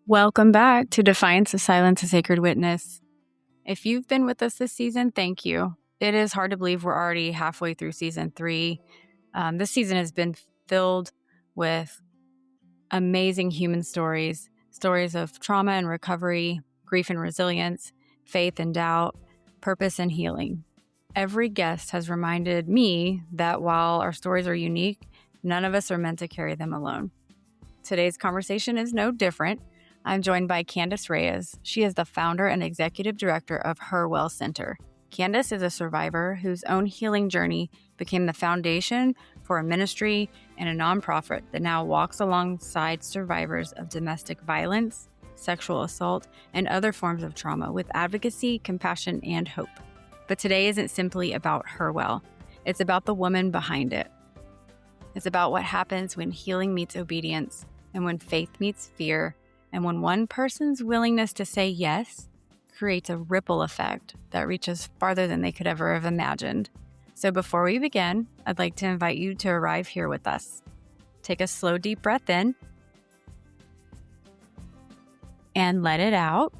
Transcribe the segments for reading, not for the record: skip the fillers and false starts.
Welcome back to Defiance of Silence, a Sacred Witness. If you've been with us this season, thank you. It is hard to believe we're already halfway through season 3. This season has been filled with amazing human stories of trauma and recovery, grief and resilience, faith and doubt, purpose and healing. Every guest has reminded me that while our stories are unique, none of us are meant to carry them alone. Today's conversation is no different. I'm joined by Candice Reyes. She is the founder and executive director of Her Well Center. Candice is a survivor whose own healing journey became the foundation for a ministry and a nonprofit that now walks alongside survivors of domestic violence, sexual assault, and other forms of trauma with advocacy, compassion, and hope. But today isn't simply about Her Well. It's about the woman behind it. It's about what happens when healing meets obedience and when faith meets fear, and when one person's willingness to say yes creates a ripple effect that reaches farther than they could ever have imagined. So before we begin, I'd like to invite you to arrive here with us. Take a slow, deep breath in and let it out.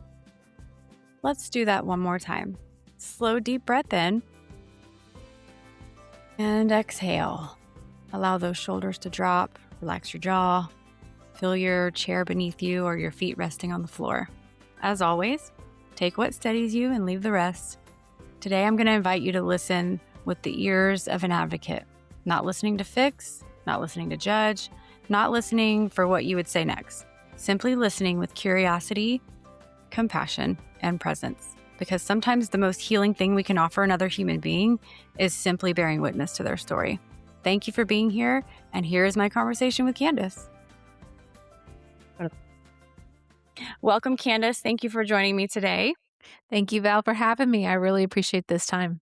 Let's do that one more time. Slow, deep breath in and exhale. Allow those shoulders to drop, relax your jaw. Feel your chair beneath you or your feet resting on the floor. As always, take what steadies you and leave the rest. Today, I'm going to invite you to listen with the ears of an advocate, not listening to fix, not listening to judge, not listening for what you would say next, simply listening with curiosity, compassion, and presence. Because sometimes the most healing thing we can offer another human being is simply bearing witness to their story. Thank you for being here, and here is my conversation with Candice. Welcome, Candice. Thank you for joining me today. Thank you, Val, for having me. I really appreciate this time.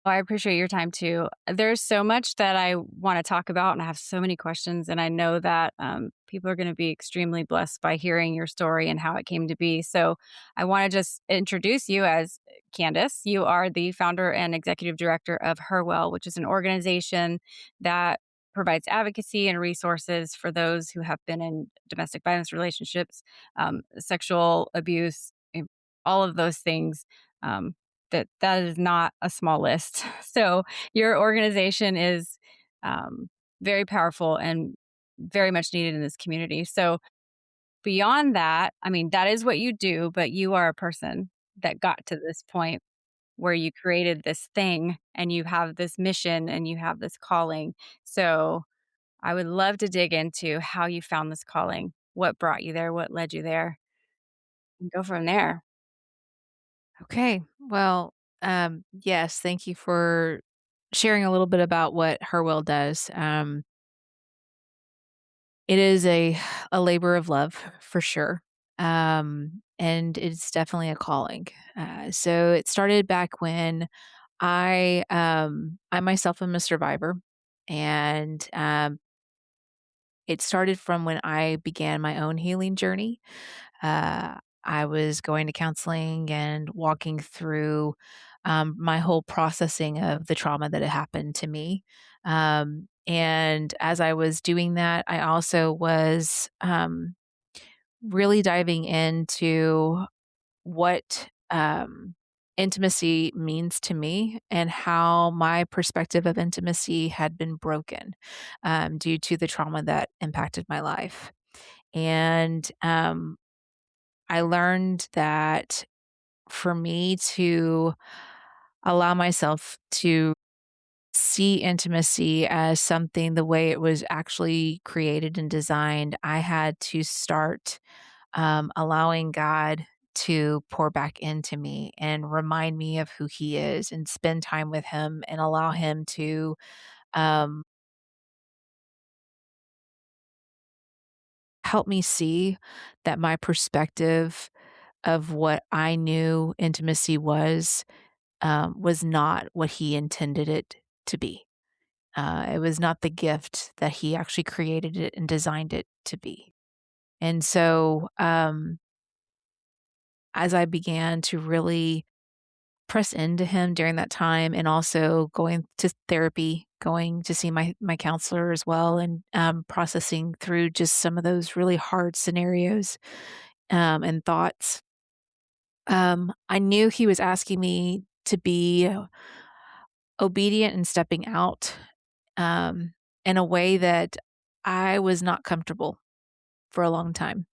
I appreciate your time too. There's so much that I want to talk about, and I have so many questions, and I know that people are going to be extremely blessed by hearing your story and how it came to be. So I want to just introduce you as Candice. You are the founder and executive director of Her Well, which is an organization that provides advocacy and resources for those who have been in domestic violence relationships, sexual abuse, all of those things. That is not a small list. So your organization is very powerful and very much needed in this community. So beyond that, I mean, that is what you do, but you are a person that got to this point where you created this thing and you have this mission and you have this calling. So I would love to dig into how you found this calling, what brought you there, what led you there, and go from there. Okay. Well, yes, thank you for sharing a little bit about what Her Well does. It is a labor of love for sure. And it's definitely a calling. So it started back when I myself am a survivor, and it started from when I began my own healing journey. I was going to counseling and walking through my whole processing of the trauma that had happened to me. And as I was doing that, I also was really diving into what intimacy means to me and how my perspective of intimacy had been broken due to the trauma that impacted my life. And I learned that for me to allow myself to see intimacy as something the way it was actually created and designed, I had to start allowing God to pour back into me and remind me of who He is and spend time with Him and allow Him to um, help me see that my perspective of what I knew intimacy was not what he intended it to be. It was not the gift that he actually created it and designed it to be. And so, as I began to really press into him during that time, and also going to therapy, going to see my counselor as well, and processing through just some of those really hard scenarios, and thoughts. I knew he was asking me to be obedient and stepping out um, in a way that I was not comfortable for a long time.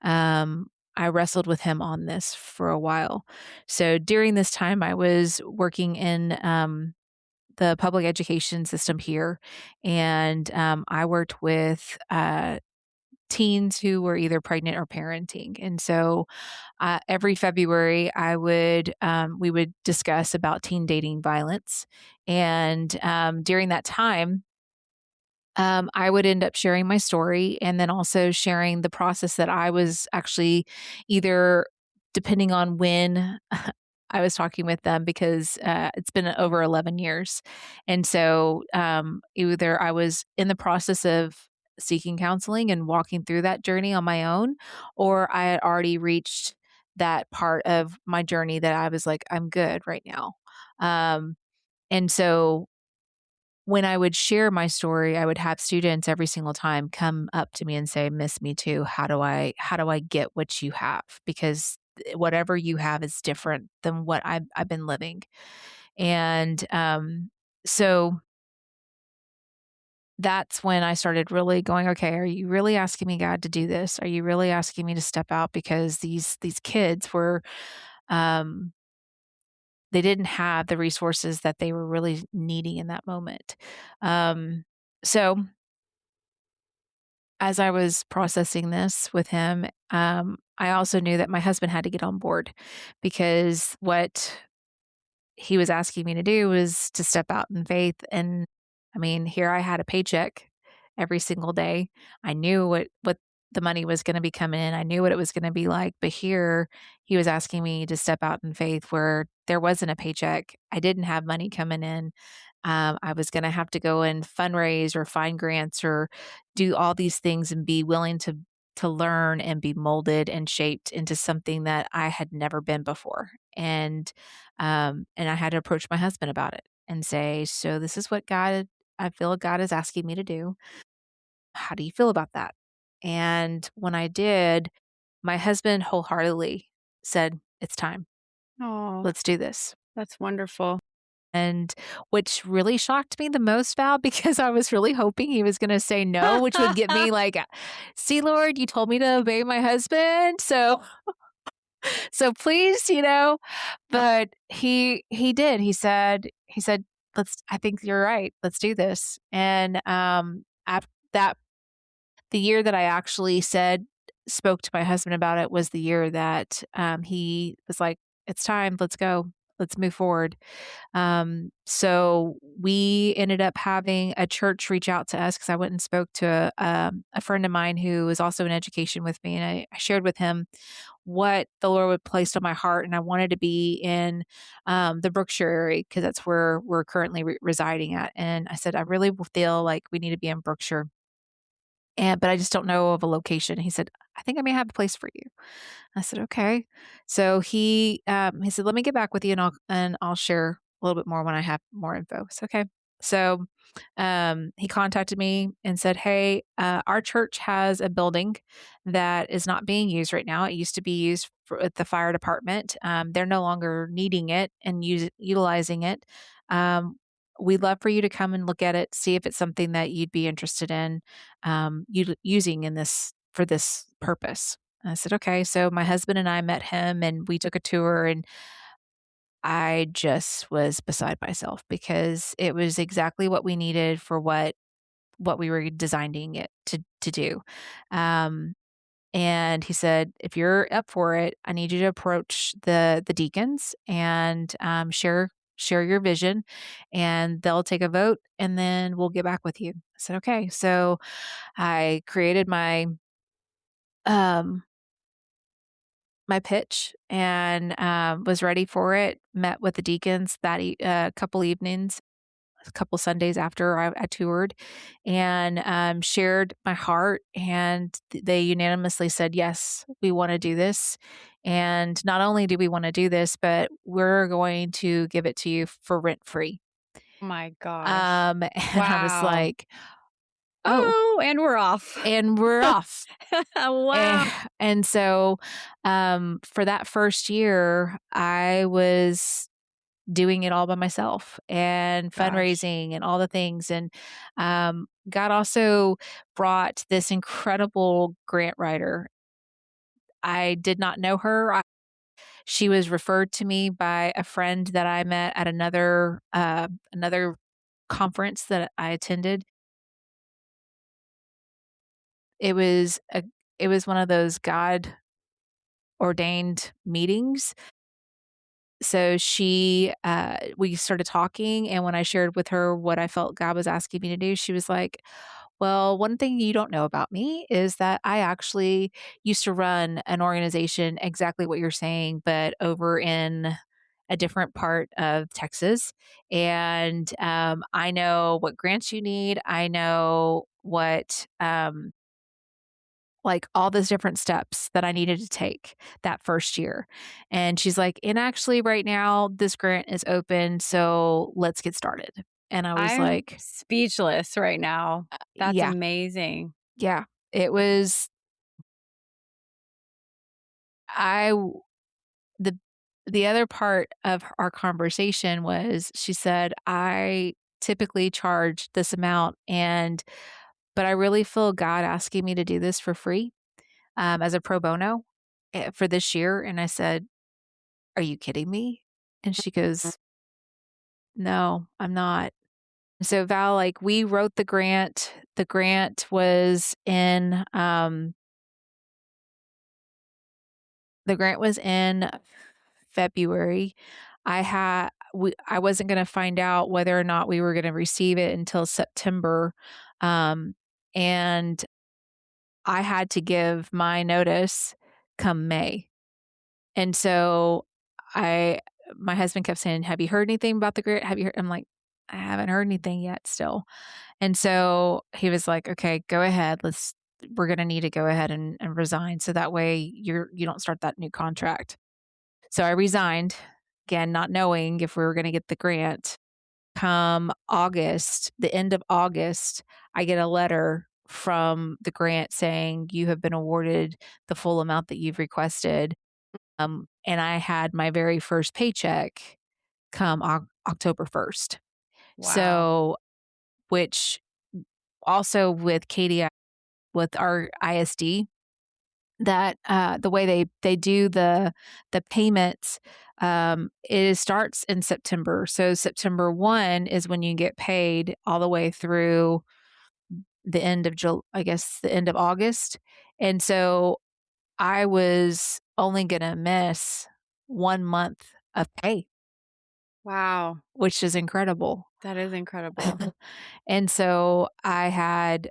I wrestled with him on this for a while. So during this time, I was working in the public education system here, and I worked with teens who were either pregnant or parenting. And so every February, we would discuss about teen dating violence, and during that time, I would end up sharing my story and then also sharing the process that I was actually either depending on when I was talking with them because it's been over 11 years. And so either I was in the process of seeking counseling and walking through that journey on my own, or I had already reached that part of my journey that I was like, I'm good right now. Um, and so when I would share my story, I would have students every single time come up to me and say, "Miss me too. How do I get what you have? Because whatever you have is different than what I've been living." And so that's when I started really going, "Okay, are you really asking me, God, to do this? Are you really asking me to step out?" Because these kids were um they didn't have the resources that they were really needing in that moment. Um so as I was processing this with him, I also knew that my husband had to get on board because what he was asking me to do was to step out in faith. And I mean, here I had a paycheck every single day. I knew what the money was going to be coming in. I knew what it was going to be like. But here he was asking me to step out in faith where there wasn't a paycheck. I didn't have money coming in. I was going to have to go and fundraise or find grants or do all these things and be willing to learn and be molded and shaped into something that I had never been before. And I had to approach my husband about it and say, "So this is what I feel God is asking me to do. How do you feel about that?" And when I did, my husband wholeheartedly said, "It's time. Oh, Let's do this." that's wonderful. And which really shocked me the most, Val, because I was really hoping he was going to say no, which would get me like, "See, Lord, you told me to obey my husband. So please, but he did. He said, "Let's I think you're right. Let's do this." And after that the year that I actually spoke to my husband about it was the year that he was like, "It's time. Let's go. Let's move forward." So we ended up having a church reach out to us because I went and spoke to a friend of mine who was also in education with me, and I shared with him what the Lord would placed on my heart, and I wanted to be in the Brookshire area because that's where we're currently residing at. And I said, "I really feel like we need to be in Brookshire, but I just don't know of a location." He said, "I think I may have a place for you." I said, "Okay." So he said, "Let me get back with you and I'll share a little bit more when I have more info." So, okay. So he contacted me and said, "Hey, our church has a building that is not being used right now. It used to be used at the fire department. They're no longer needing it and utilizing it. We'd love for you to come and look at it, see if it's something that you'd be interested in using in this for this purpose." I said, "Okay." So my husband and I met him and we took a tour, and I just was beside myself because it was exactly what we needed for what we were designing it to do. Um, and he said, "If you're up for it, I need you to approach the deacons and share your vision, and they'll take a vote, and then we'll get back with you." I said, "Okay." So I created um my pitch and was ready for it. Met with the deacons couple evenings, a couple Sundays after I toured, and shared my heart. And they unanimously said, "Yes, we want to do this. And not only do we want to do this, but we're going to give it to you for rent free." Oh my gosh. And I was Wow. like, "Oh, Oh, and we're off. and we're off." Wow. Eh, and so, for that first year, I was doing it all by myself and Gosh. fundraising and all the things. And God also brought this incredible grant writer. I did not know her. She was referred to me by a friend that I met at another conference that I attended. It was a it was one of those God ordained meetings. So we started talking, and when I shared with her what I felt God was asking me to do, she was like, "Well, one thing you don't know about me is that I actually used to run an organization exactly what you're saying, but over in a different part of Texas. And I know what grants you need. I know what like all those different steps that I needed to take that first year." And she's like, "And actually, right now, this grant is open. So let's get started." And I was I'm like, speechless right now. That's "Yeah, amazing. yeah." It was, I, w- the, the other part of our conversation was she said, "I typically charge this amount, but I really feel God asking me to do this for free as a pro bono for this year." And I said, "Are you kidding me?" And she goes, "No, I'm not." So Val, like we wrote the grant. The grant was in February. I wasn't going to find out whether or not we were going to receive it until September. Um, and I had to give my notice come May. And so I my husband kept saying, "Have you heard anything about the grant? Have you heard?" I'm like, "I haven't heard anything yet still." And so he was like, "Okay, go ahead. We're gonna need to go ahead and resign. So that way you don't start that new contract." So I resigned, again, not knowing if we were gonna get the grant. Come August, the end of August, I get a letter from the grant saying, "You have been awarded the full amount that you've requested." And I had my very first paycheck come October 1st. Wow. So, which also with Katie, with our ISD, that the way they do the payments, it starts in September. So September 1 is when you get paid all the way through the end of I guess the end of August. And so I was only gonna miss 1 month of pay, Wow. which is incredible. That is incredible. And so I had,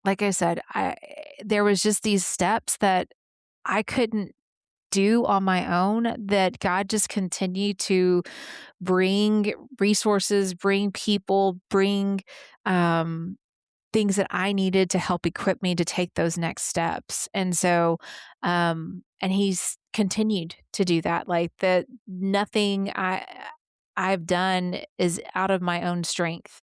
like I said, there was just these steps that I couldn't do on my own, that God just continued to bring resources, bring people, bring um, things that I needed to help equip me to take those next steps. And so, and he's continued to do that. Like that, nothing I've done is out of my own strength.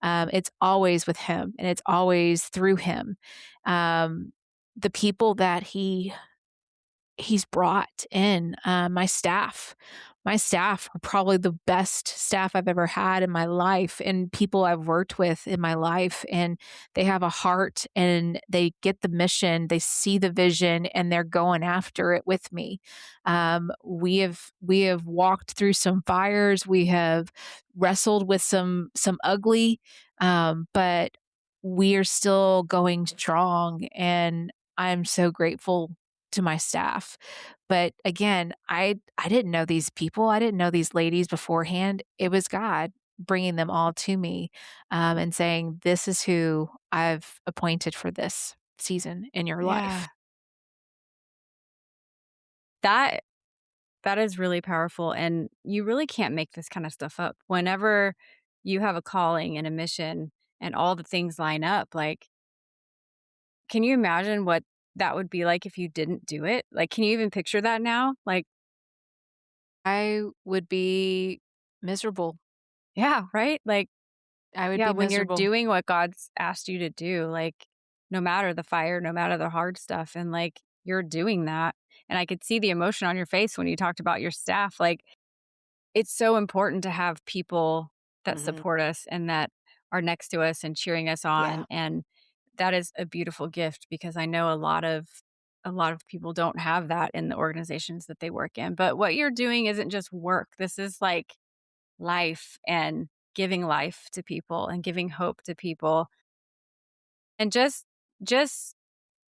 It's always with him, and it's always through him. Um, the people that he's brought in, my staff are probably the best staff I've ever had in my life, and people I've worked with in my life, and they have a heart and they get the mission, they see the vision, and they're going after it with me. We have walked through some fires, we have wrestled with some ugly, but we are still going strong, and I'm so grateful to my staff. But again, I didn't know these people. I didn't know these ladies beforehand. It was God bringing them all to me, and saying, "This is who I've appointed for this season in your life." Yeah. That that is really powerful, and you really can't make this kind of stuff up. Whenever you have a calling and a mission and all the things line up, like, can you imagine what that would be like if you didn't do it? Like, can you even picture that now? Like, I would be miserable. yeah, right? Like, I would yeah, be when you're miserable. doing what God's asked you to do, like, no matter the fire, no matter the hard stuff. And like, you're doing that. And I could see the emotion on your face when you talked about your staff. Like, it's so important to have people that Mhm. support us and that are next to us and cheering us on, Yeah. and that is a beautiful gift because I know a lot of people don't have that in the organizations that they work in. But what you're doing isn't just work. This is like life and giving life to people and giving hope to people. And just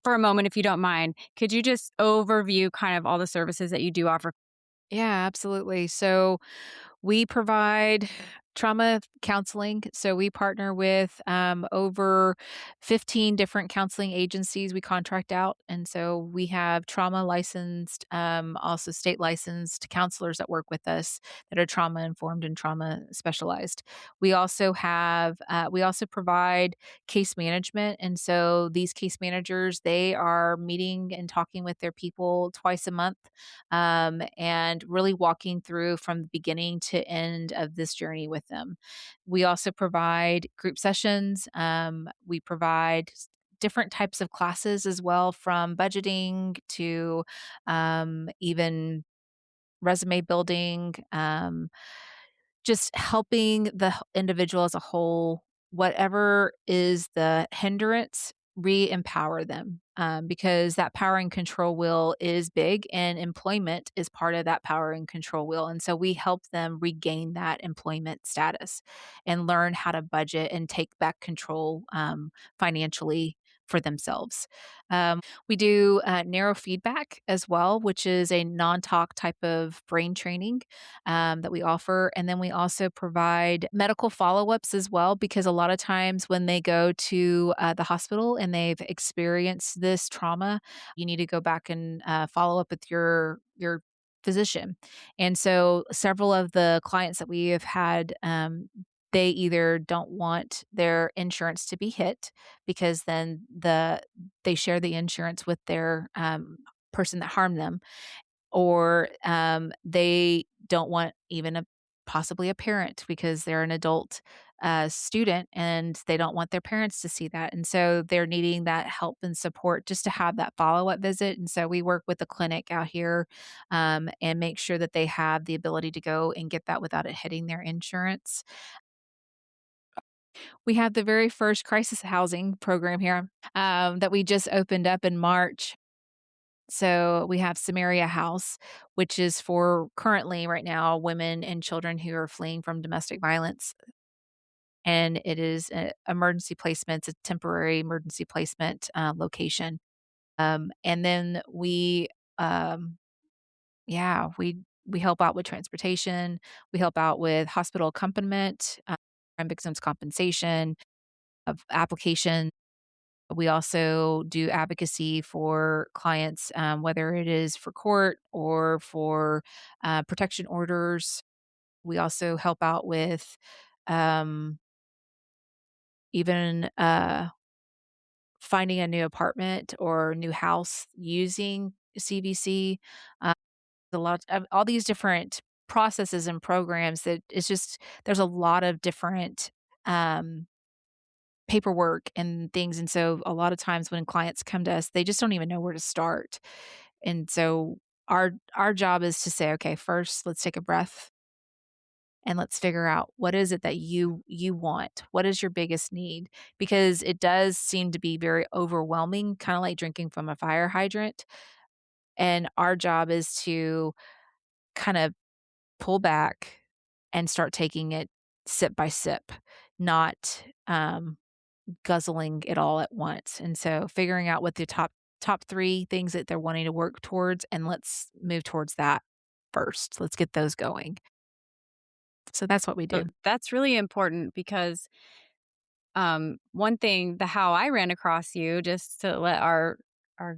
for a moment, if you don't mind, could you just overview kind of all the services that you do offer? Yeah, absolutely. So we provide trauma counseling. So we partner with over 15 different counseling agencies we contract out. And so we have trauma licensed, also state licensed counselors that work with us that are trauma informed and trauma specialized. We also provide case management. And so these case managers, they are meeting and talking with their people twice a month, and really walking through from the beginning to end of this journey with them. We also provide group sessions. We provide different types of classes as well, from budgeting to even resume building, just helping the individual as a whole, whatever is the hindrance, re-empower them, because that power and control wheel is big, and employment is part of that power and control wheel, and so we help them regain that employment status and learn how to budget and take back control, financially for themselves. We do neurofeedback as well, which is a non-talk type of brain training that we offer. And then we also provide medical follow ups as well, because a lot of times when they go to the hospital and they've experienced this trauma, you need to go back and follow up with your physician. And so several of the clients that we have had, they either don't want their insurance to be hit, because then they share the insurance with their person that harmed them, or they don't want even possibly a parent, because they're an adult student and they don't want their parents to see that. And so they're needing that help and support just to have that follow up visit. And so we work with the clinic out here, and make sure that they have the ability to go and get that without it hitting their insurance. We have the very first crisis housing program here, that we just opened up in March. So we have Samaria House, which is for currently right now women and children who are fleeing from domestic violence. And it is an emergency placement, it's a temporary emergency placement location. And then um, we help out with transportation, we help out with hospital accompaniment, crime victims compensation, of application. We also do advocacy for clients, whether it is for court or for protection orders. We also help out with um, even finding a new apartment or new house using CVC. Uh, a lot of all these different processes and programs that it's just there's a lot of different um, paperwork and things, and so a lot of times when clients come to us, they just don't even know where to start. And so our job is to say, "Okay, first, let's take a breath and let's figure out what is it that you want? What is your biggest need?" Because it does seem to be very overwhelming, kinda like drinking from a fire hydrant, and our job is to kind of pull back and start taking it sip by sip, not, guzzling it all at once. And so figuring out what the top 3 things that they're wanting to work towards, and let's move towards that first. Let's get those going. So that's what we do. That's really important because one thing, the how I ran across you, just to let our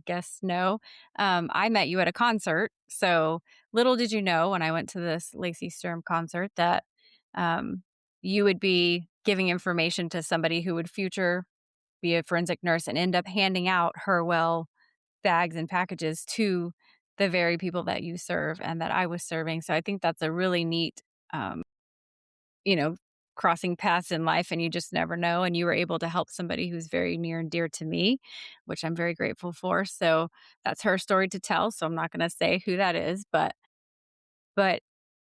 guests know, I met you at a concert. So little did you know when I went to this Lacey Sturm concert that um, you would be giving information to somebody who would future be a forensic nurse and end up handing out her bags and packages to the very people that you serve and that I was serving. So I think that's a really neat, um, you know, crossing paths in life and you just never know, and you were able to help somebody who's very near and dear to me, which I'm very grateful for. So that's her story to tell, so I'm not gonna say who that is, but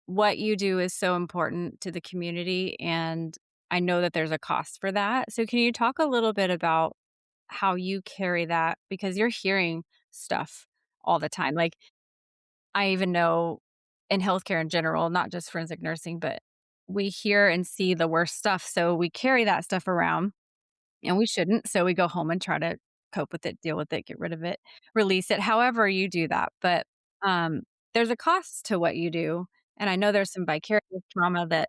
what you do is so important to the community, and I know that there's a cost for that. So can you talk a little bit about how you carry that? Because you're hearing stuff all the time. Like, I even know in healthcare in general, not just forensic nursing, but we hear and see the worst stuff. So we carry that stuff around and we shouldn't. So we go home and try to cope with it, deal with it, get rid of it, release it, however you do that. But um, there's a cost to what you do. And I know there's some vicarious trauma that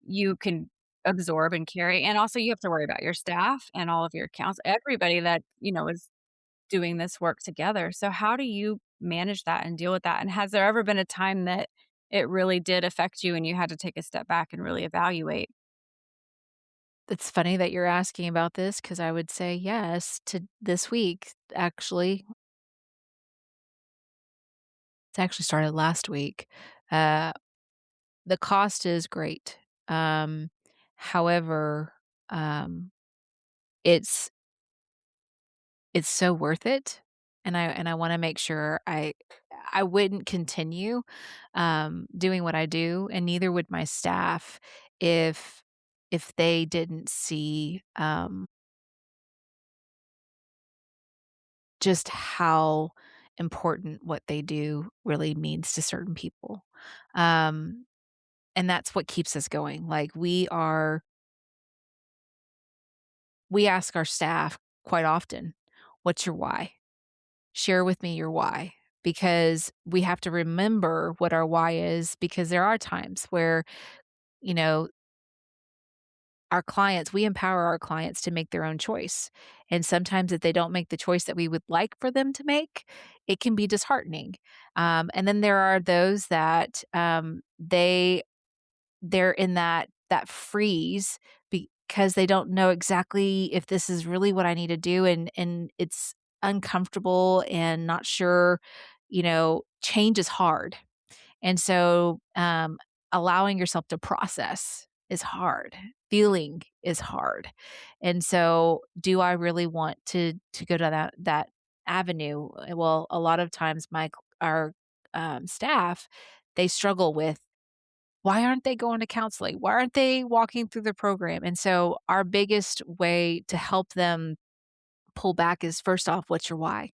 you can absorb and carry. And also you have to worry about your staff and all of your accounts, everybody that, is doing this work together. So how do you manage that and deal with that? And has there ever been a time that it really did affect you and you had to take a step back and really evaluate? It's funny that you're asking about this because I would say yes to this week, actually. It's actually started last week. Uh, the cost is great. Um, however, um, it's it's so worth it, and I wanna make sure I wouldn't continue, doing what I do, and neither would my staff if they didn't see, just how important what they do really means to certain people. Um, and that's what keeps us going. Like, we ask our staff quite often, "What's your why? Share with me your why." Because we have to remember what our why is, because there are times where, you know, we empower our clients to make their own choice. And sometimes if they don't make the choice that we would like for them to make, it can be disheartening. And then there are those that they're in that freeze because they don't know exactly if this is really what I need to do, and it's uncomfortable and not sure, change is hard. And so, allowing yourself to process is hard. Feeling is hard. And so, do I really want to go to that avenue? Well, a lot of times our staff, they struggle with, why aren't they going to counseling? Why aren't they walking through the program? And so, our biggest way to help them pull back is, first off, what's your why?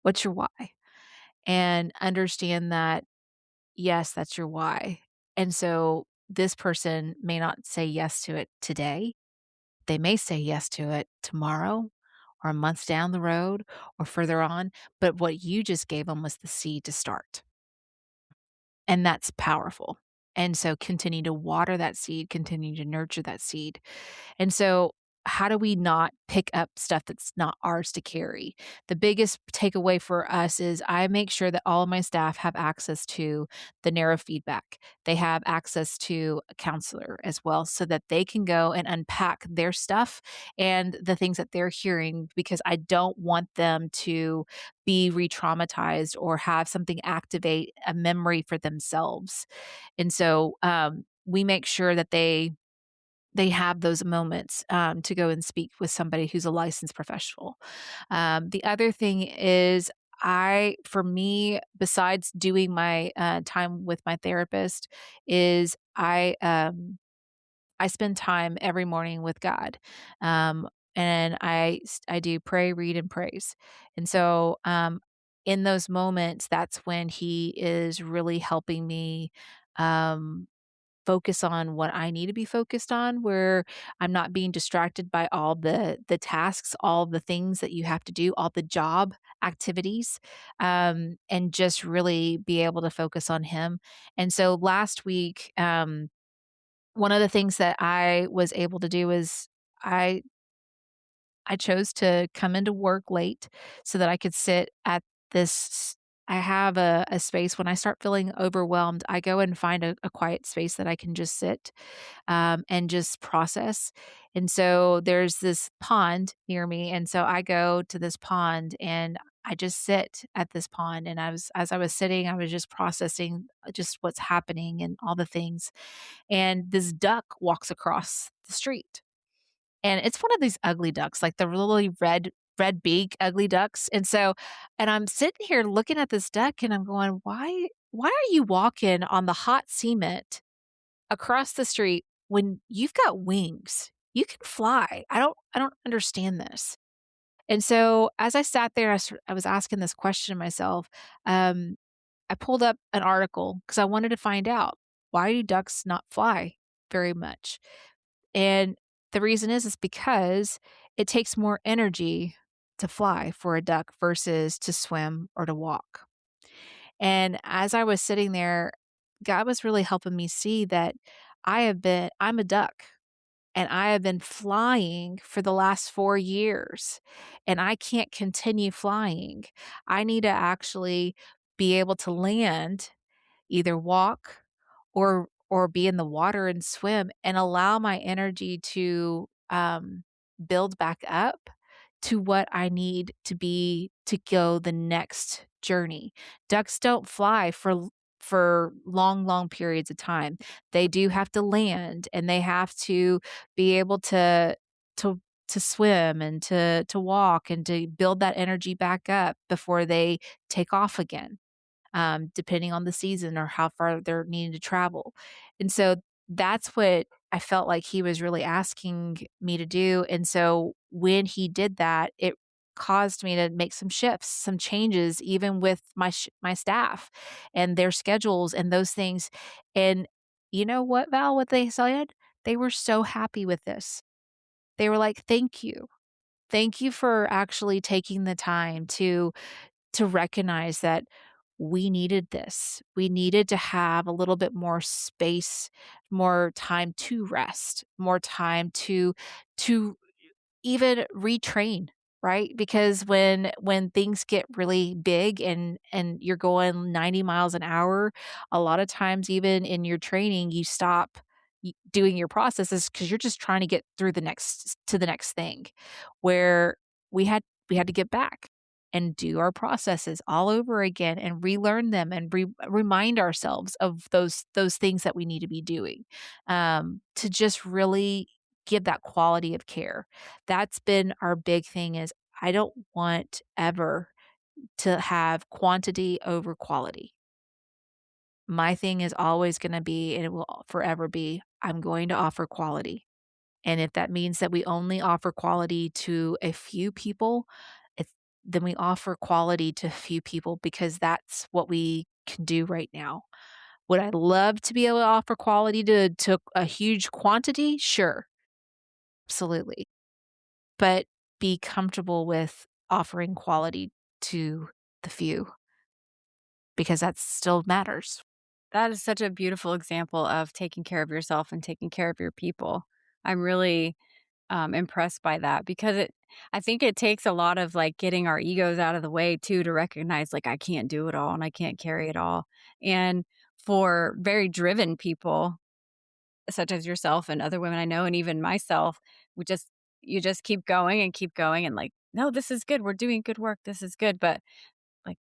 What's your why? And understand that, yes, that's your why. And so this person may not say yes to it today. They may say yes to it tomorrow or a month down the road or further on. But what you just gave them was the seed to start. And that's powerful. And so continue to water that seed, continue to nurture that seed. And so, how do we not pick up stuff that's not ours to carry? The biggest takeaway for us is I make sure that all of my staff have access to the neurofeedback. They have access to a counselor as well so that they can go and unpack their stuff and the things that they're hearing, because I don't want them to be re traumatized or have something activate a memory for themselves. And so, we make sure that they have those moments, to go and speak with somebody who's a licensed professional. The other thing is, for me, besides doing my time with my therapist, is I spend time every morning with God, um, and I do pray, read, and praise. And so, in those moments, that's when He is really helping me. Um, Focus on what I need to be focused on, where I'm not being distracted by all the tasks, all the things that you have to do, all the job activities, and just really be able to focus on him. And so last week, one of the things that I was able to do is I I chose to come into work late so that I could sit at this. I have a space when I start feeling overwhelmed. I go and find a quiet space that I can just sit, and just process. And so there's this pond near me. And so I go to this pond and I just sit at this pond, and as I was sitting, I was just processing just what's happening and all the things. And this duck walks across the street. And it's one of these ugly ducks, like the really red beak ugly ducks. And I'm sitting here looking at this duck and I'm going, why are you walking on the hot cement across the street when you've got wings? You can fly. I don't understand this. And so as I sat there, I was asking this question to myself. Um, I pulled up an article because I wanted to find out, why do ducks not fly very much? And the reason is because it takes more energy to fly for a duck versus to swim or to walk. And as I was sitting there, God was really helping me see that I'm a duck, and I have been flying for the last 4 years, and I can't continue flying. I need to actually be able to land, either walk or be in the water and swim, and allow my energy to, build back up to what I need to be to go the next journey. Ducks don't fly for long, long periods of time. They do have to land, and they have to be able to to swim and to walk and to build that energy back up before they take off again, depending on the season or how far they're needing to travel. And so that's what I felt like he was really asking me to do. And so when he did that, it caused me to make some shifts, some changes, even with my staff and their schedules and those things. And you know what, Val? What they said? They were so happy with this. They were like, "Thank you. Thank you for actually taking the time to recognize that we needed this. We needed to have a little bit more space, more time to rest, more time to even retrain, right? Because when things get really big and you're going 90 miles an hour, a lot of times even in your training, you stop doing your processes because you're just trying to get through the next thing. Where we had we had to get back and do our processes all over again and relearn them and remind ourselves of those things that we need to be doing, to just really give that quality of care. That's been our big thing is I don't want ever to have quantity over quality. My thing is always gonna be, and it will forever be, I'm going to offer quality. And if that means that we only offer quality to a few people, it's then we offer quality to a few people because that's what we can do right now. Would I love to be able to offer quality to a huge quantity? Sure, absolutely. But be comfortable with offering quality to the few because that still matters. That is such a beautiful example of taking care of yourself and taking care of your people. I'm really impressed by that because I think it takes a lot of like getting our egos out of the way too to recognize like I can't do it all and I can't carry it all. And for very driven people, such as yourself and other women I know, and even myself, we just you just keep going and like, no, this is good. We're doing good work. This is good. But like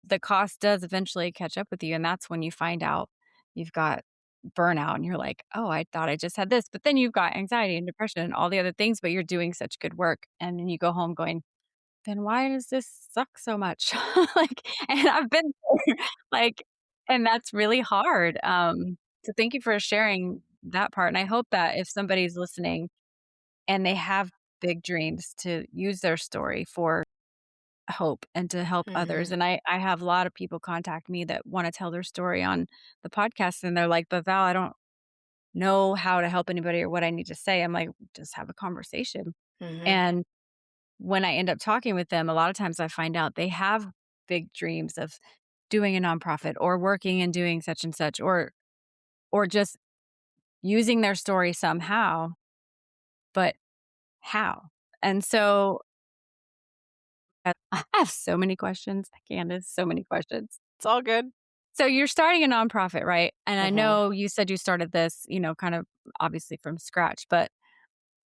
the cost does eventually catch up with you. And that's when you find out you've got burnout and you're like, oh, I thought I just had this. But then you've got anxiety and depression and all the other things, but you're doing such good work. And then you go home going, then why does this suck so much? Like, and I've been there, like, and that's really hard. So thank you for sharing that part. And I hope that if somebody's listening and they have big dreams to use their story for hope and to help others. Mhm. And I have a lot of people contact me that want to tell their story on the podcast and they're like, but Val, I don't know how to help anybody or what I need to say. I'm like, just have a conversation. Mhm. And when I end up talking with them, a lot of times I find out they have big dreams of doing a nonprofit or working and doing such and such or just using their story somehow, but how? And so I have so many questions, Candace, so many questions. It's all good. So you're starting a nonprofit, right? And I Mhm. know you said you started this, kind of obviously from scratch, but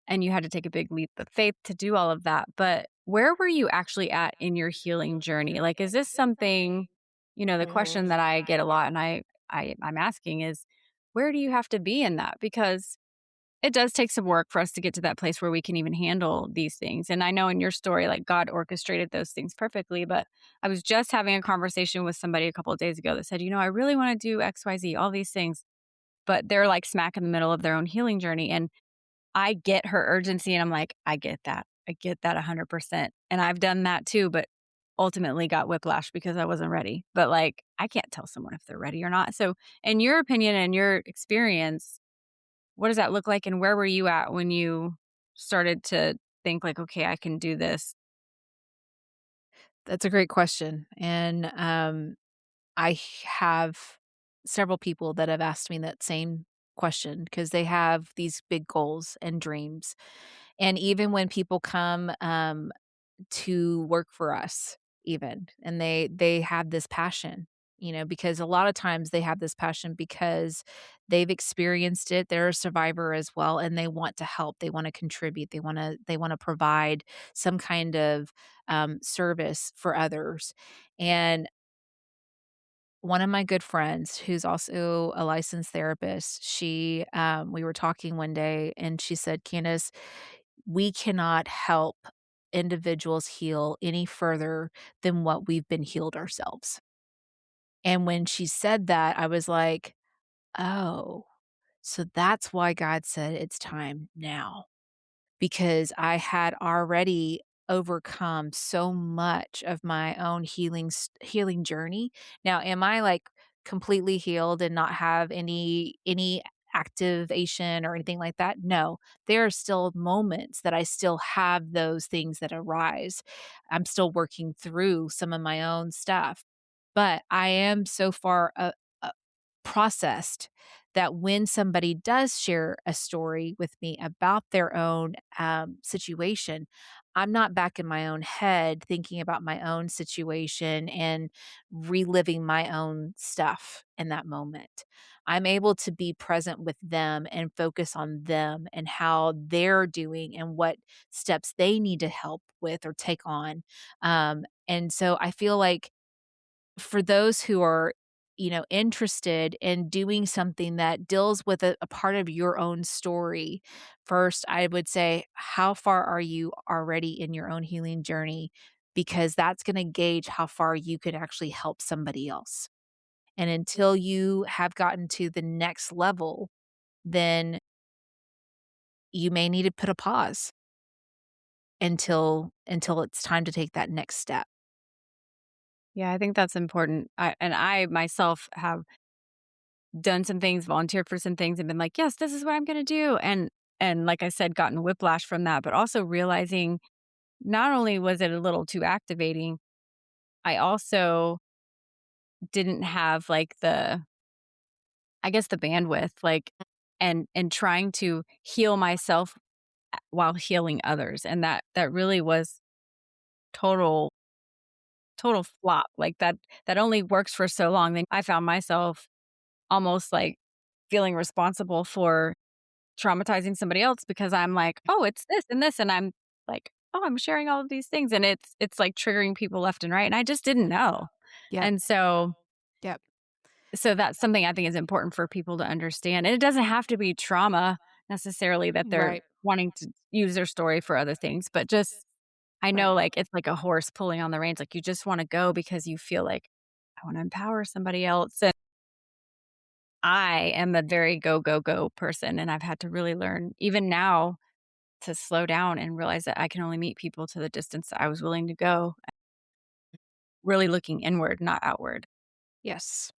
and you had to take a big leap of faith to do all of that. But where were you actually at in your healing journey? Like, is this something, the Mhm. question that I get a lot and I'm asking is, where do you have to be in that? Because it does take some work for us to get to that place where we can even handle these things. And I know in your story, like God orchestrated those things perfectly. But I was just having a conversation with somebody a couple of days ago that said, I really want to do XYZ, all these things, but they're like smack in the middle of their own healing journey. And I get her urgency and I'm like, I get that. I get that 100%. And I've done that too, but ultimately got whiplash because I wasn't ready. But like, I can't tell someone if they're ready or not. So, in your opinion and your experience, what does that look like? And where were you at when you started to think, like, okay, I can do this? That's a great question, and, have several people that have asked me that same question because they have these big goals and dreams, and even when people come, to work for us even, and they have this passion, because a lot of times they have this passion because they've experienced it, they're a survivor as well, and they want to help, they wanna contribute, they wanna provide some kind of, service for others, and one of my good friends who's also a licensed therapist, we were talking one day and she said, "Candace, we cannot help individuals heal any further than what we've been healed ourselves." And when she said that, I was like, "Oh, so that's why God said it's time now." Because I had already overcome so much of my own healing journey. Now, am I, like, completely healed and not have any activation or anything like that? No. There are still moments that I still have those things that arise. I'm still working through some of my own stuff, but I am so far, processed that when somebody does share a story with me about their own situation, I'm not back in my own head thinking about my own situation and reliving my own stuff in that moment. I'm able to be present with them and focus on them and how they're doing and what steps they need to help with or take on. And so I feel like for those who are, interested in doing something that deals with a part of your own story, first, I would say, how far are you already in your own healing journey? Because that's going to gauge how far you could actually help somebody else. And until you have gotten to the next level, then you may need to put a pause until it's time to take that next step. Yeah, I think that's important. I myself have done some things, volunteered for some things, and been like, yes, this is what I'm going to do. And like I said, gotten whiplash from that, but also realizing not only was it a little too activating, I also didn't have like I guess the bandwidth, like, and trying to heal myself while healing others. And that really was total total flop. Like that only works for so long. Then I found myself almost like feeling responsible for traumatizing somebody else because I'm like, "Oh, it's this and this," and I'm like, "Oh, I'm sharing all of these things," and it's like triggering people left and right, and I just didn't know. Yep. And Yep. so that's something I think is important for people to understand, and it doesn't have to be trauma necessarily that they're Right. wanting to use their story for other things, but just I know, Right. like, it's like a horse pulling on the reins, like, you just wanna go because you feel like, "I wanna empower somebody else," and I am a very go, go, go person, and I've had to really learn, even now, to slow down and realize that I can only meet people to the distance that I was willing to go, really looking inward, not outward. Yes.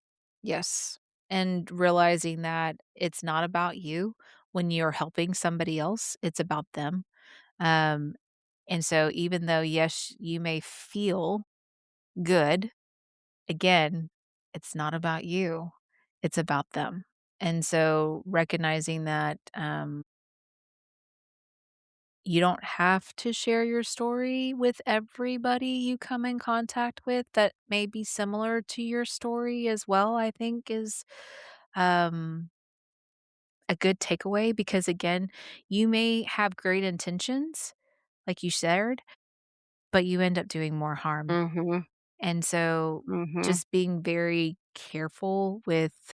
Yes. And realizing that it's not about you when you're helping somebody else, it's about them. Um, and so even though, yes, you may feel good, again, it's not about you, it's about them. And so recognizing that you don't have to share your story with everybody you come in contact with that may be similar to your story as well, I think is um, a good takeaway because, again, you may have great intentions, like you shared, but you end up doing more harm. Mhm. And so Mhm. just being very careful with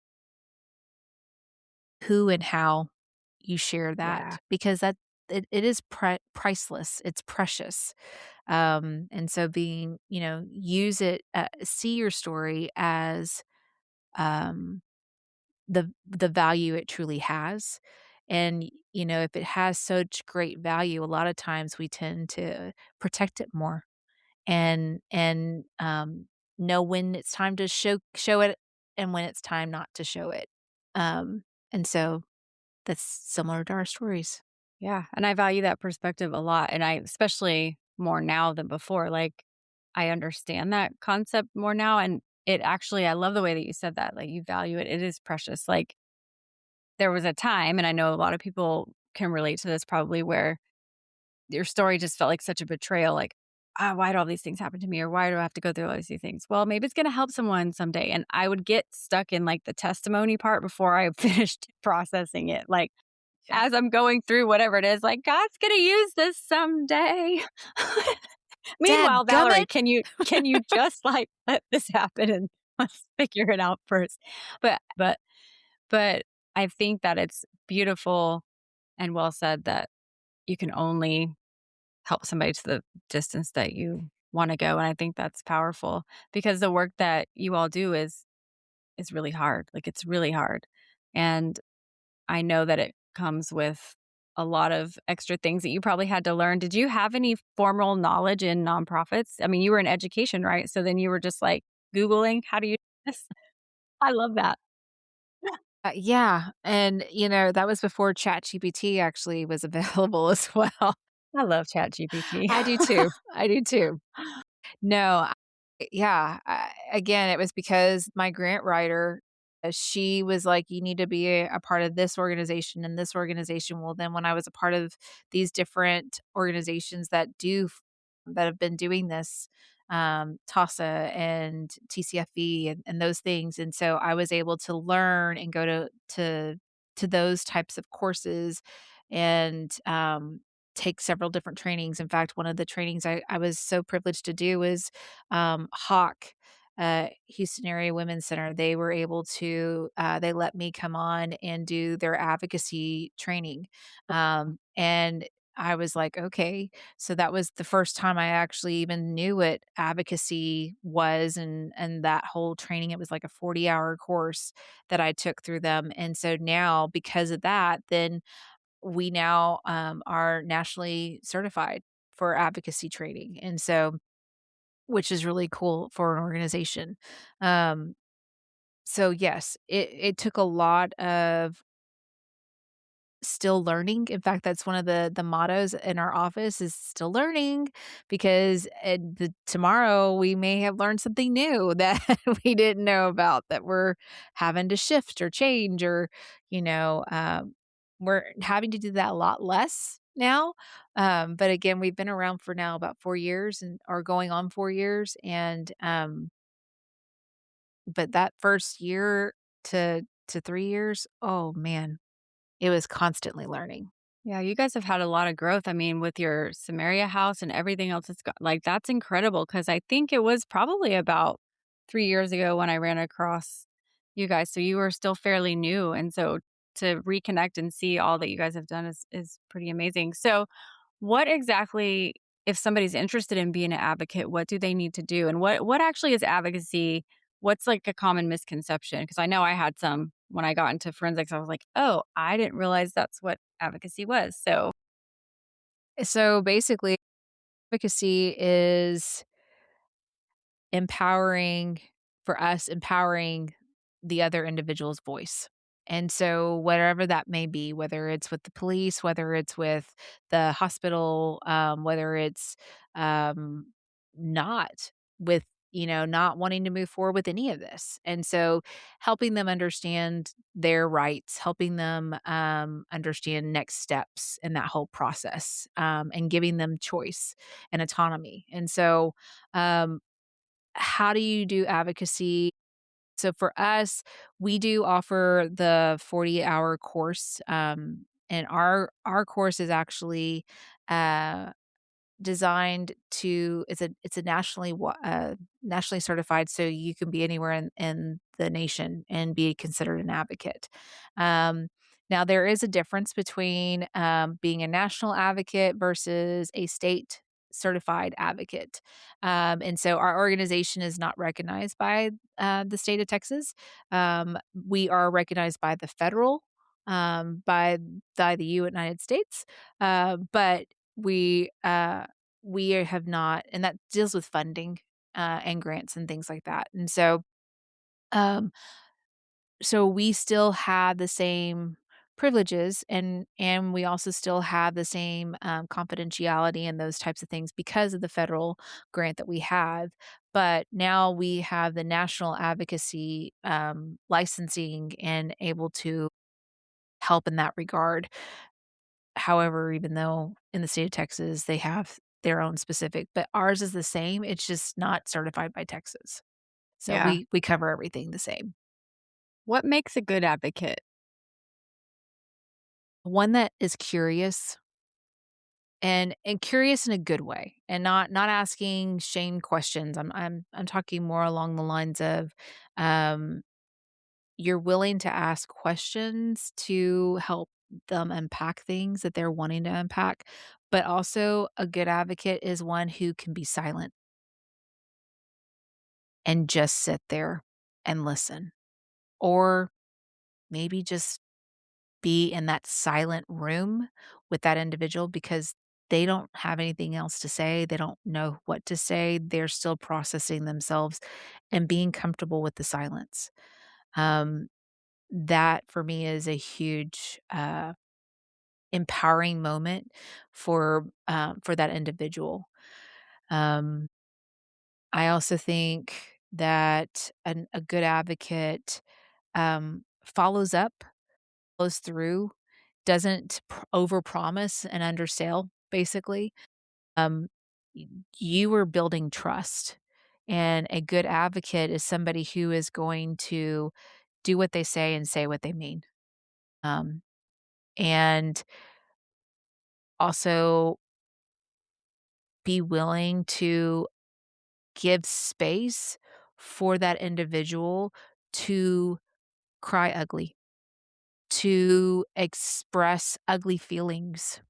who and how you share Yeah. that because it is priceless. It's precious. And so being, use it, see your story as um, the value it truly has. And if it has such great value, a lot of times we tend to protect it more and know when it's time to show it and when it's time not to show it. And so that's similar to our stories. Yeah, and I value that perspective a lot, and I especially more now than before, like, I understand that concept more now, and it actually I love the way that you said that, like, you value it, it is precious, like, there was a time, and I know a lot of people can relate to this probably, where your story just felt like such a betrayal, like, "Ah, why do all these things happen to me?" or "Why do I have to go through all these things?" Well, maybe it's gonna help someone someday, and I would get stuck in, like, the testimony part before I finished processing it, like, Yeah. as I'm going through whatever it is, like, "God's gonna use this someday." Meanwhile, Valerie, Dadgummit! can you just, like, let this happen and let's figure it out first? But I think that it's beautiful and well said that you can only help somebody to the distance that you wanna go, and I think that's powerful because the work that you all do is really hard, like, it's really hard, and I know that it comes with a lot of extra things that you probably had to learn. Did you have any formal knowledge in nonprofits? I mean, you were in education, right? So then you were just, like, Googling, "How do you do this?" I love that. Yeah, and, that was before ChatGPT actually was available as well. I love ChatGPT. I do too, I do too. No, yeah, again, it was because my grant writer, she was like, "You need to be a part of this organization and this organization." Well, then when I was a part of these different organizations that have been doing this, TASA and TCFE and those things, and so I was able to learn and go to those types of courses and, take several different trainings. In fact, one of the trainings I was so privileged to do was Hawk, Houston Area Women's Center. They were able to, they let me come on and do their advocacy training. And I was like, okay. So that was the first time I actually even knew what advocacy was and that whole training. It was like a 40-hour course that I took through them. And so now because of that, then we now are nationally certified for advocacy training. And so which is really cool for an organization. Um, so yes, it took a lot of still learning. In fact, that's one of the mottos in our office is still learning because tomorrow we may have learned something new that we didn't know about that we're having to shift or change or, you know, um, we're having to do that a lot less now. But again, we've been around for now about 4 years and are going on 4 years. And, but that first year to 3 years, oh man, it was constantly learning. Yeah, you guys have had a lot of growth. I mean, with your Samaria House and everything else it's got like, that's incredible because I think it was probably about 3 years ago when I ran across you guys, so you were still fairly new, and so to reconnect and see all that you guys have done is pretty amazing. So, what exactly if somebody's interested in being an advocate, what do they need to do? And what actually is advocacy? What's, like, a common misconception? Because I know I had some when I got into forensics, I was like, "Oh, I didn't realize that's what advocacy was." So So basically, advocacy is empowering for us, empowering the other individual's voice. And so, whatever that may be, whether it's with the police, whether it's with the hospital, whether it's um, not with, not wanting to move forward with any of this. And so, helping them understand their rights, helping them understand next steps in that whole process, and giving them choice and autonomy. And so, how do you do advocacy? So for us, we do offer the 40-hour course, and our course is actually, uh designed to it's a nationally certified, so you can be anywhere in the nation and be considered an advocate. Um, Now there is a difference between, being a national advocate versus a state certified advocate. And so our organization is not recognized by, the state of Texas. We are recognized by the federal, by the United States, but we, uh we have not, and that deals with funding, and grants and things like that, and um, so we still have the same privileges, and we also still have the same, confidentiality and those types of things because of the federal grant that we have, but now we have the national advocacy, licensing and able to help in that regard. However, even though in the state of Texas, they have their own specific, but ours is the same, it's just not certified by Texas. So Yeah. we cover everything the same. What makes a good advocate? One that is curious and curious in a good way, and not asking shame questions. I'm talking more along the lines of, um, you're willing to ask questions to help them unpack things that they're wanting to unpack, but also a good advocate is one who can be silent and just sit there and listen, or maybe just be in that silent room with that individual because they don't have anything else to say. They don't know what to say. They're still processing themselves and being comfortable with the silence. Um, that for me is a huge, empowering moment for that individual. Um, I also think that a good advocate, follows up, follows through, doesn't overpromise and undersell, basically. Um, y You are building trust, and a good advocate is somebody who is going to do what they say and say what they mean. Um, and also be willing to give space for that individual to cry ugly, to express ugly feelings,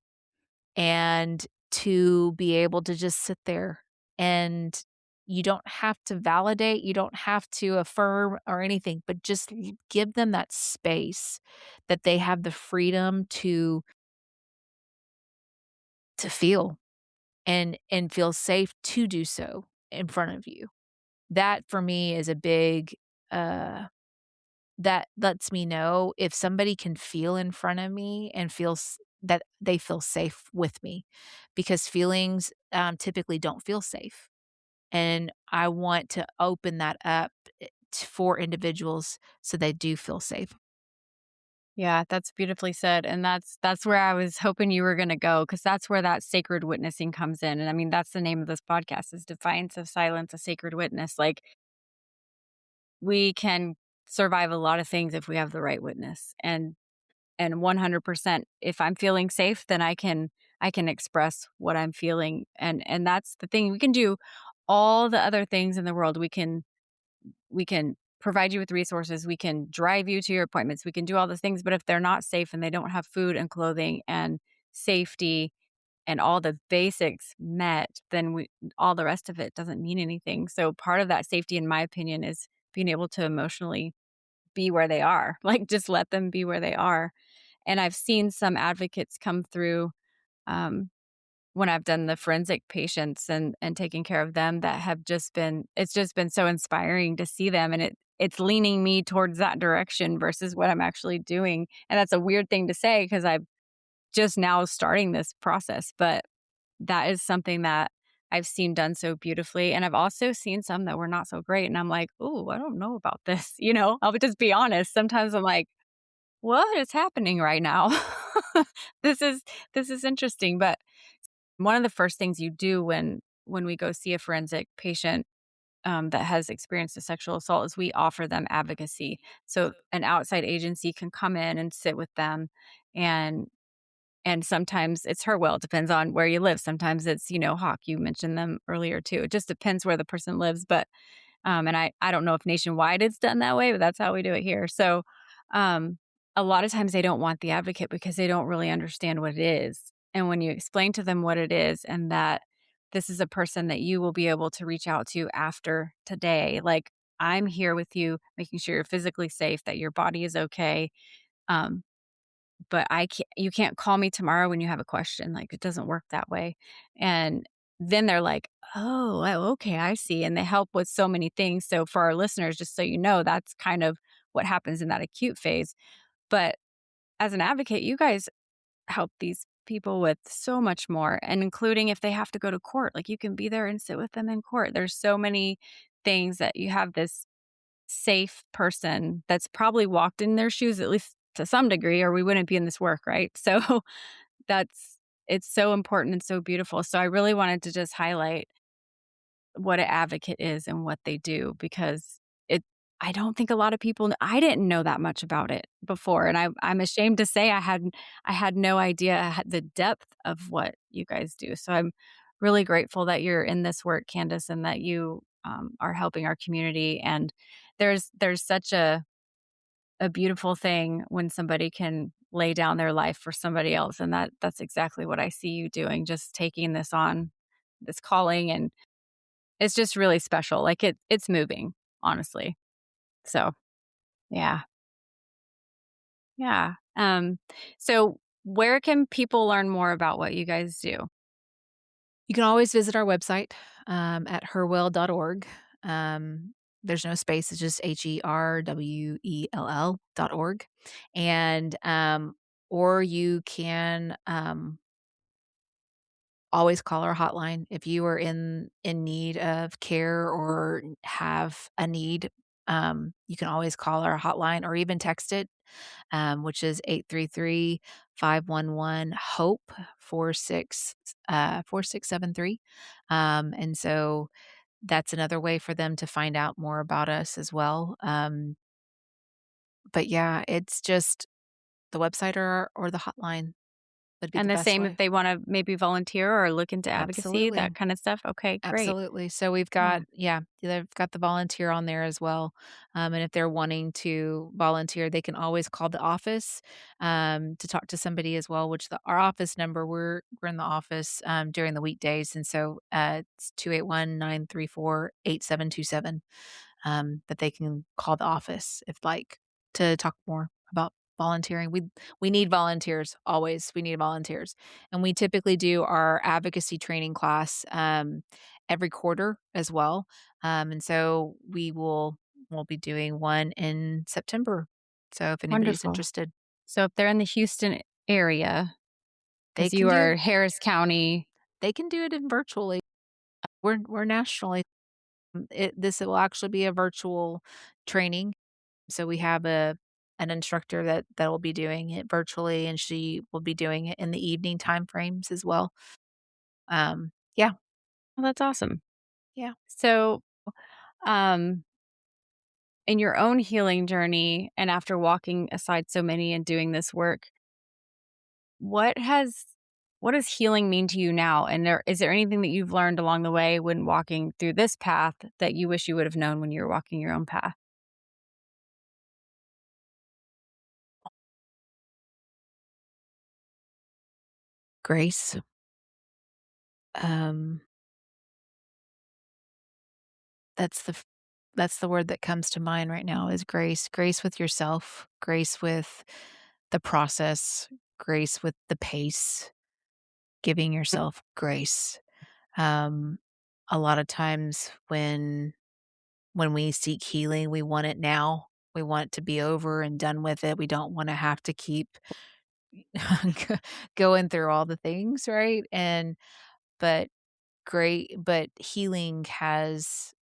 and to be able to just sit there, and you don't have to validate, you don't have to affirm or anything, but just give them that space that they have the freedom to feel and feel safe to do so in front of you. That for me is a big, uh that lets me know if somebody can feel in front of me and feels that they feel safe with me, because feelings, typically don't feel safe, and I want to open that up, for individuals so they do feel safe. Yeah, that's beautifully said, and that's where I was hoping you were gonna go, because that's where that sacred witnessing comes in, and I mean, that's the name of this podcast is Defiance of Silence, a Sacred Witness, like, we can survive a lot of things if we have the right witness, and 100%, if I'm feeling safe, then I can express what I'm feeling, and that's the thing, we can do all the other things in the world, we can provide you with resources, we can drive you to your appointments, we can do all the things, but if they're not safe and they don't have food and clothing and safety and all the basics met, then we all the rest of it doesn't mean anything. So part of that safety, in my opinion, is being able to emotionally be where they are, like, just let them be where they are. And I've seen some advocates come through, um, when I've done the forensic patients and taking care of them that have just been so inspiring to see them, and it's leaning me towards that direction versus what I'm actually doing, and that's a weird thing to say because 'cause I'm just now starting this process, but that is something that I've seen done so beautifully, and I've also seen some that were not so great, and I'm like, "Ooh, I don't know about this," you know? I'll just be honest, sometimes I'm like, "What is happening right now?" This is this is interesting, but one of the first things you do when we go see a forensic patient, that has experienced a sexual assault is we offer them advocacy. So an outside agency can come in and sit with them and And sometimes it's her will, it depends on where you live. Sometimes it's, Hawk, you mentioned them earlier too. It just depends where the person lives, but, and I don't know if nationwide it's done that way, but that's how we do it here. So, um, a lot of times they don't want the advocate because they don't really understand what it is. And when you explain to them what it is and that this is a person that you will be able to reach out to after today, like, I'm here with you, making sure you're physically safe, that your body is okay. Um, but you can't call me tomorrow when you have a question, like, it doesn't work that way, and then they're like, "Oh, okay, I see," and they help with so many things, so for our listeners, just so you know, that's kind of what happens in that acute phase, but as an advocate, you guys help these people with so much more, and including if they have to go to court, like, you can be there and sit with them in court. There's so many things that you have this safe person that's probably walked in their shoes at least to some degree, or we wouldn't be in this work, right? So that's it's so important and so beautiful. So I really wanted to just highlight what an advocate is and what they do because it I don't think a lot of people I didn't know that much about it before, and I'm ashamed to say I had no idea I had the depth of what you guys do. So I'm really grateful that you're in this work, Candace, and that you are helping our community. And there's such a beautiful thing when somebody can lay down their life for somebody else, and that's exactly what I see you doing, just taking this on, this calling, and it's just really special, like, it's moving, honestly. So, yeah. Yeah. So where can people learn more about what you guys do? You can always visit our website, at herwell.org. There's no space, it's just herwell.org. And, or you can, always call our hotline if you are in need of care or have a need. You can always call our hotline or even text it, which is 833-511-HOPE, 4673. And so that's another way for them to find out more about us as well. But yeah, it's just the website or the hotline would be the And the best same if way. they wanna maybe volunteer or look into advocacy, Absolutely. that kinda stuff? Okay, great. Absolutely. So we've Yeah, got yeah, they've got the volunteer on there as well. And if they're wanting to volunteer, they can always call the office, to talk to somebody as well, which our office number, we're in the office, during the weekdays. And so, it's 281-934-8727. That they can call the office if like to talk more about volunteering. We need volunteers always. We need volunteers. And we typically do our advocacy training class every quarter as well. And so we'll be doing one in September. So if anybody's wonderful. interested, So if they're in the Houston area, they because can you do are Harris County. they can do it in virtually. We're nationally. This will actually be a virtual training. So we have an instructor that will be doing it virtually, and she will be doing it in the evening time frames as well. Yeah, Well, that's awesome. yeah. So, um, in your own healing journey and after walking aside so many and doing this work, what has what does healing mean to you now? And is there anything that you've learned along the way when walking through this path that you wish you would have known when you were walking your own path? Grace, um, that's that's the word that comes to mind right now is grace. Grace with yourself, grace with the process, grace with the pace, giving yourself grace. Um, a lot of times when we seek healing, we want it now. We want it to be over and done with it. We don't wanna have to keep g going through all the things, right? And but but healing has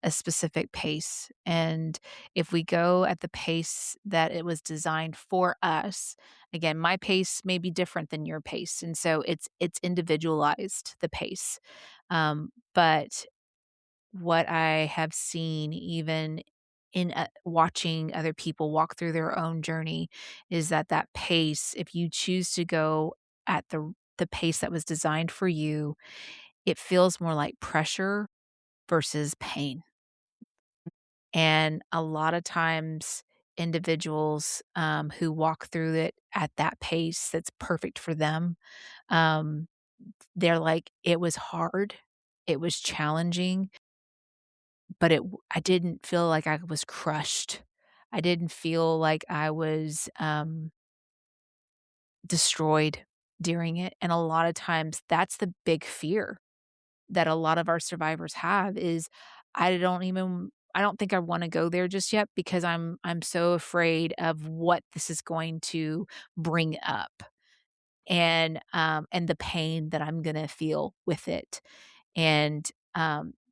a specific pace, and if we go at the pace that it was designed for us, again, my pace may be different than your pace, and so it's individualized, the pace. But what I have seen even in, watching other people walk through their own journey is that that pace, if you choose to go at the pace that was designed for you, it feels more like pressure versus pain. And a lot of times, individuals who walk through it at that pace that's perfect for them, um, they're like, it was hard, it was challenging, but I didn't feel like I was crushed. I didn't feel like I was destroyed during it. And a lot of times, that's the big fear that a lot of our survivors have is I don't think I wanna go there just yet because I'm so afraid of what this is going to bring up and the pain that I'm gonna feel with it. And,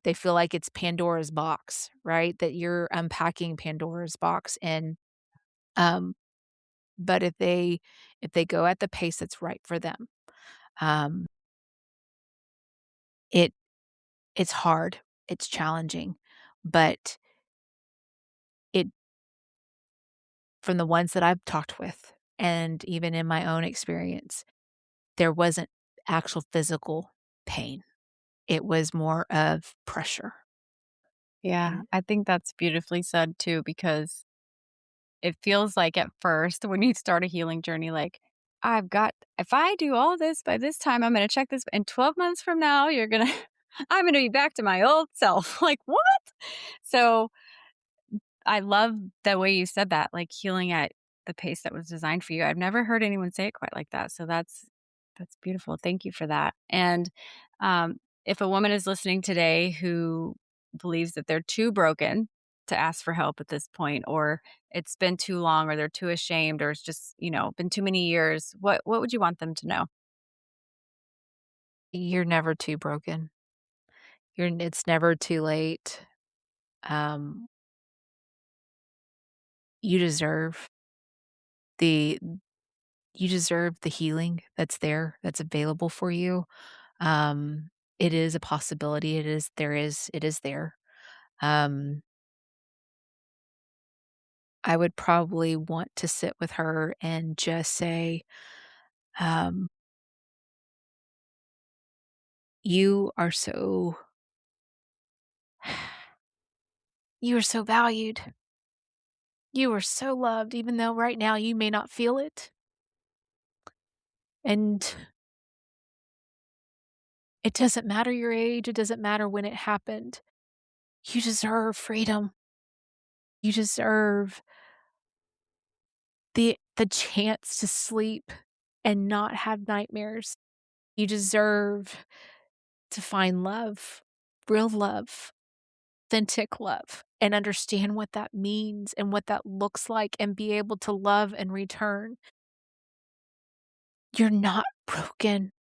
they feel like it's Pandora's box, right? That you're unpacking Pandora's box um, but if they go at the pace that's right for them, um, it it's hard, it's challenging, but it from the ones that I've talked with, and even in my own experience, there wasn't actual physical pain. It was more of pressure. Yeah, And I think that's beautifully said too, because it feels like at first when you start a healing journey, like, if I do all this by this time, I'm gonna check this in 12 months from now, I'm gonna be back to my old self. Like, what? So I love the way you said that, like healing at the pace that was designed for you. I've never heard anyone say it quite like that. So that's beautiful. Thank you for that. And um, if a woman is listening today who believes that they're too broken to ask for help at this point, or it's been too long, or they're too ashamed, or it's just been too many years, what would you want them to know? you're never too broken. It's never too late. Um, you deserve the you deserve the healing that's there, that's available for you. Um, it is a possibility. It is there. Um, I would probably want to sit with her and just say, um, "You are so you are so valued. You are so loved, even though right now you may not feel it. And it doesn't matter your age, it doesn't matter when it happened. You deserve freedom. You deserve the chance to sleep and not have nightmares. You deserve to find love, real love, authentic love, and understand what that means and what that looks like and be able to love and return. You're not broken.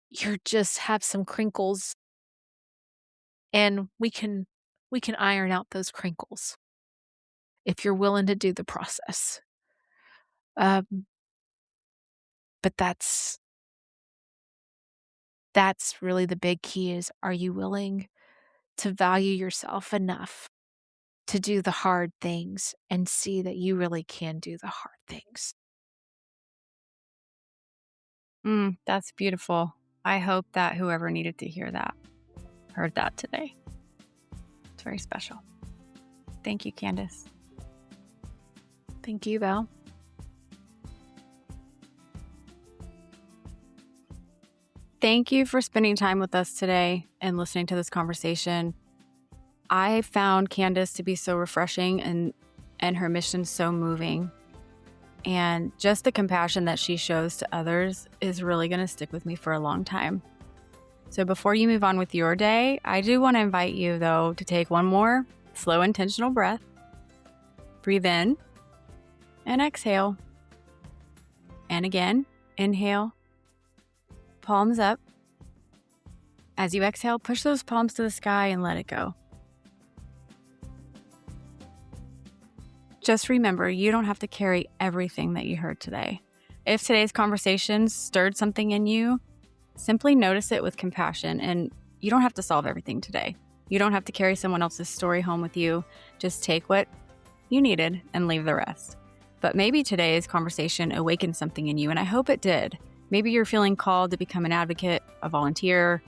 You're just have some crinkles and we can iron out those crinkles if you're willing to do the process." Um, but that's really the big key is, are you willing to value yourself enough to do the hard things and see that you really can do the hard things? That's beautiful. I hope that whoever needed to hear that heard that today. It's very special. Thank you, Candice. Thank you, Val. Thank you for spending time with us today and listening to this conversation. I found Candice to be so refreshing and her mission so moving. And just the compassion that she shows to others is really going to stick with me for a long time. So before you move on with your day, I do want to invite you, though, to take one more slow, intentional breath. Breathe in and exhale. And again, inhale. Palms up. As you exhale, push those palms to the sky and let it go. Just remember, you don't have to carry everything that you heard today. If today's conversation stirred something in you, simply notice it with compassion, and you don't have to solve everything today. You don't have to carry someone else's story home with you. Just take what you needed and leave the rest. But maybe today's conversation awakened something in you, and I hope it did. Maybe you're feeling called to become an advocate, a volunteer,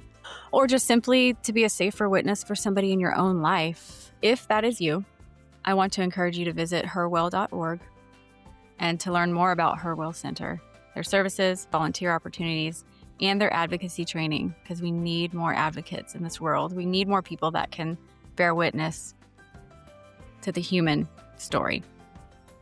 or just simply to be a safer witness for somebody in your own life. If that is you, I want to encourage you to visit herwell.org and to learn more about Her Well Center, their services, volunteer opportunities, and their advocacy training, because we need more advocates in this world. We need more people that can bear witness to the human story.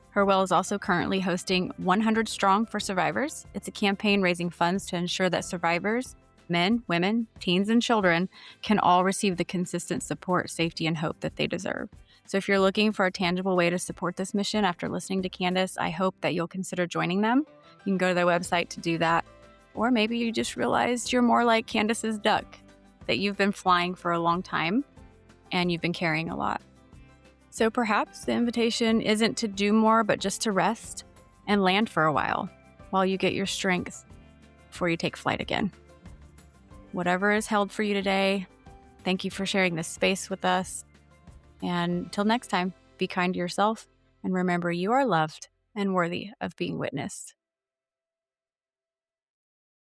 Her Well is also currently hosting 100 Strong for Survivors. It's a campaign raising funds to ensure that survivors, men, women, teens, and children, can all receive the consistent support, safety, and hope that they deserve. So if you're looking for a tangible way to support this mission after listening to Candice, I hope that you'll consider joining them. You can go to their website to do that. Or maybe you just realized you're more like Candice's duck, that you've been flying for a long time and you've been carrying a lot. So perhaps the invitation isn't to do more, but just to rest and land for a while you get your strength before you take flight again. Whatever is held for you today, thank you for sharing this space with us. And until next time, be kind to yourself and remember you are loved and worthy of being witnessed.